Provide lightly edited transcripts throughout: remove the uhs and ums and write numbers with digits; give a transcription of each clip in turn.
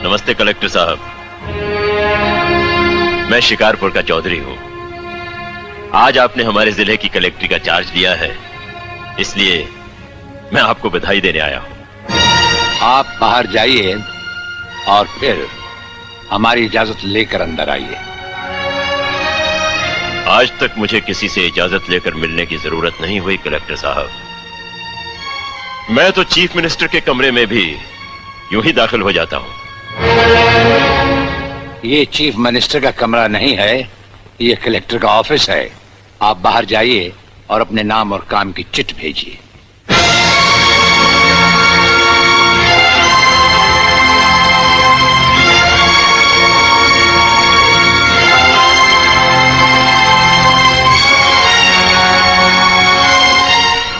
नमस्ते कलेक्टर साहब, मैं शिकारपुर का चौधरी हूं। आज आपने हमारे जिले की कलेक्ट्री का चार्ज लिया है, इसलिए मैं आपको बधाई देने आया हूं। आप बाहर जाइए और फिर हमारी इजाजत लेकर अंदर आइए। आज तक मुझे किसी से इजाजत लेकर मिलने की जरूरत नहीं हुई कलेक्टर साहब। मैं तो चीफ मिनिस्टर के कमरे में भी यूं ही दाखिल हो जाता हूं। ये चीफ मिनिस्टर का कमरा नहीं है, ये कलेक्टर का ऑफिस है। आप बाहर जाइए और अपने नाम और काम की चिट भेजिए।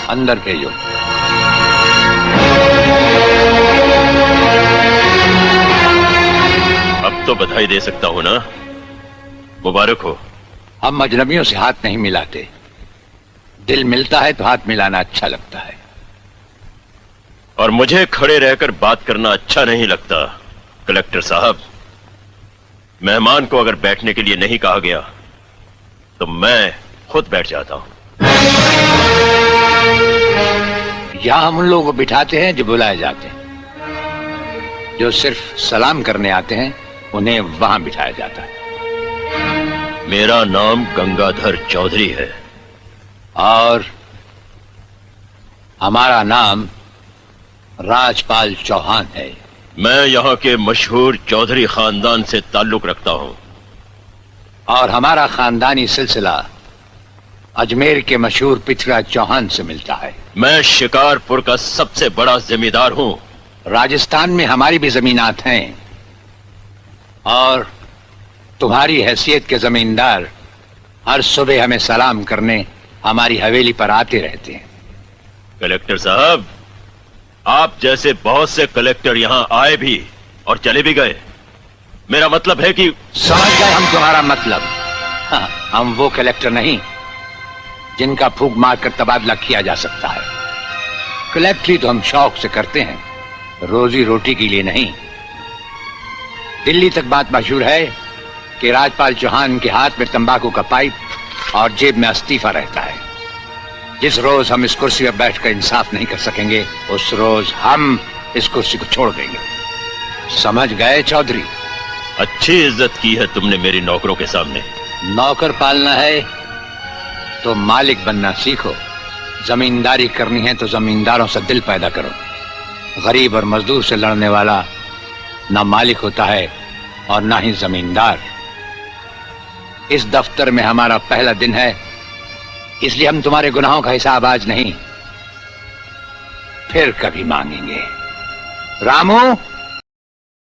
अंदर भेजो। अब तो बधाई दे सकता हूं ना? मुबारक हो। हम अजनबियों से हाथ नहीं मिलाते। दिल मिलता है तो हाथ मिलाना अच्छा लगता है। और मुझे खड़े रहकर बात करना अच्छा नहीं लगता कलेक्टर साहब। मेहमान को अगर बैठने के लिए नहीं कहा गया तो मैं खुद बैठ जाता हूं। यहां हम उन लोगों को बिठाते हैं जो बुलाए जाते हैं। जो सिर्फ सलाम करने आते हैं उन्हें वहां बिठाया जाता है। मेरा नाम गंगाधर चौधरी है और हमारा नाम राजपाल चौहान है। मैं यहाँ के मशहूर चौधरी खानदान से ताल्लुक रखता हूँ और हमारा खानदानी सिलसिला अजमेर के मशहूर पृथ्वीराज चौहान से मिलता है। मैं शिकारपुर का सबसे बड़ा जमींदार हूँ। राजस्थान में हमारी भी जमीनात हैं और तुम्हारी हैसियत के जमींदार हर सुबह हमें सलाम करने हमारी हवेली पर आते रहते हैं। कलेक्टर साहब, आप जैसे बहुत से कलेक्टर यहाँ आए भी और चले भी गए। मेरा मतलब है कि समझ गए हम तुम्हारा मतलब। हाँ, हम वो कलेक्टर नहीं जिनका फूंक मारकर तबादला किया जा सकता है। कलेक्टरी तो हम शौक से करते हैं, रोजी रोटी के लिए नहीं। दिल्ली तक बात मशहूर है कि राजपाल चौहान के हाथ में तंबाकू का पाइप और जेब में इस्तीफा रहता है। जिस रोज हम इस कुर्सी पर बैठकर इंसाफ नहीं कर सकेंगे उस रोज हम इस कुर्सी को छोड़ देंगे। समझ गए चौधरी? अच्छी इज्जत की है तुमने मेरी नौकरों के सामने। नौकर पालना है तो मालिक बनना सीखो। जमींदारी करनी है तो जमींदारों से दिल पैदा करो। गरीब और मजदूर से लड़ने वाला ना मालिक होता है और ना ही जमींदार। इस दफ्तर में हमारा पहला दिन है, इसलिए हम तुम्हारे गुनाहों का हिसाब आज नहीं फिर कभी मांगेंगे। रामू,